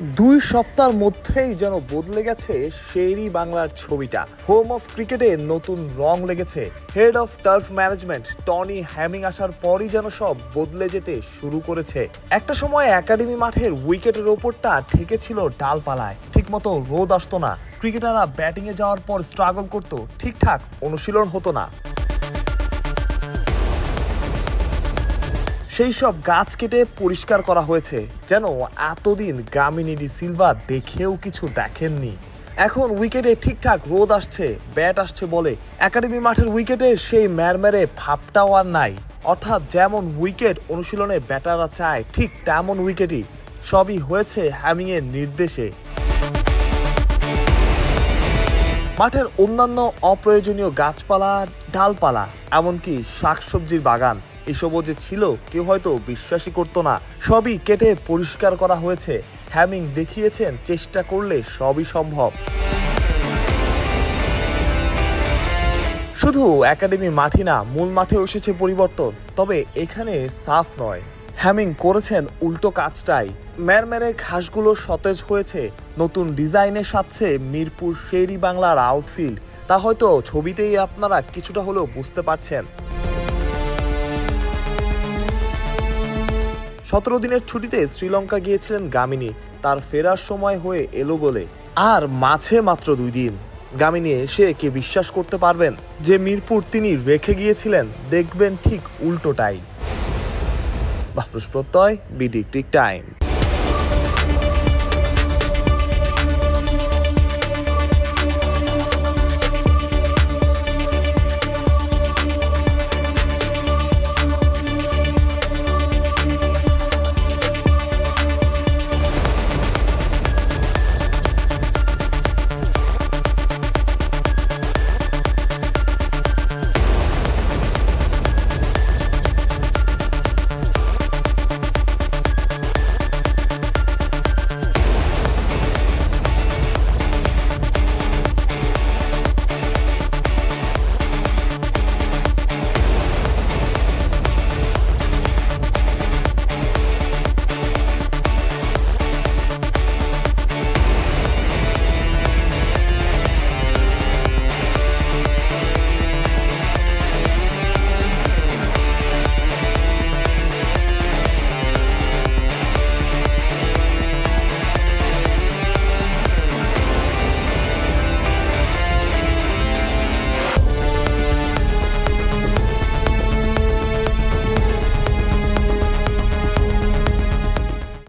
দুই সপ্তাহের মধ্যেই যেন বদলে গেছে শেরি বাংলার ছবিটা। হোম অফ ক্রিকেটে নতুন রং লেগেছে। Head of turf management Tony Hamming আসার পরই যেন সব বদলে যেতে শুরু করেছে। একটা সময় একাডেমি মাঠের উইকেটের ওপরটা ঠেকেছিল ডালপালায়, ঠিকমতো রোদ আসতো না, ক্রিকেটাররা ব্যাটিংয়ে যাওয়ার পর স্ট্রাগল করতো, ঠিকঠাক অনুশীলন হতো না। সেই সব গাছ কেটে পরিষ্কার করা হয়েছে, যেন এতদিন গামিনী ডি সিলভা দেখেও কিছু দেখেননি। এখন উইকেটে ঠিকঠাক রোদ আসছে, ব্যাট আসছে বলে একাডেমি মাঠের উইকেটে সেই ম্যারম্যারে ভাবটাও আর নাই। অর্থাৎ যেমন উইকেট অনুশীলনে ব্যাটাররা চায়, ঠিক তেমন উইকেটই। সবই হয়েছে হ্যামিংয়ের নির্দেশে। মাঠের অন্যান্য অপ্রয়োজনীয় গাছপালা, ডালপালা, এমনকি শাকসবজির বাগান, এসবও যে ছিল কেউ হয়তো বিশ্বাসই করতো না। সবই কেটে পরিষ্কার করা হয়েছে। হ্যামিং দেখিয়েছেন চেষ্টা করলে সবই সম্ভব। শুধু একাডেমি মাঠই না, মূল মাঠেও এসেছে পরিবর্তন, তবে এখানে সাফ নয়। হ্যামিং করেছেন উল্টো কাজটাই। ম্যারম্যারে ঘাসগুলো সতেজ হয়েছে, নতুন ডিজাইনে সাজছে মিরপুর শেরি বাংলার আউটফিল্ড। তা হয়তো ছবিতেই আপনারা কিছুটা হলেও বুঝতে পারছেন। 17 দিনের ছুটিতে শ্রীলঙ্কা গিয়েছিলেন গামিনী, তার ফেরার সময় হয়ে এলো বলে। আর মাঝে মাত্র 2 দিন। গামিনী এসে কে বিশ্বাস করতে পারবেন যে মিরপুর তিনি রেখে গিয়েছিলেন? দেখবেন ঠিক উল্টোটাই। বাহরুজ প্রত্যয়, বিডি ক্রিক টাইম।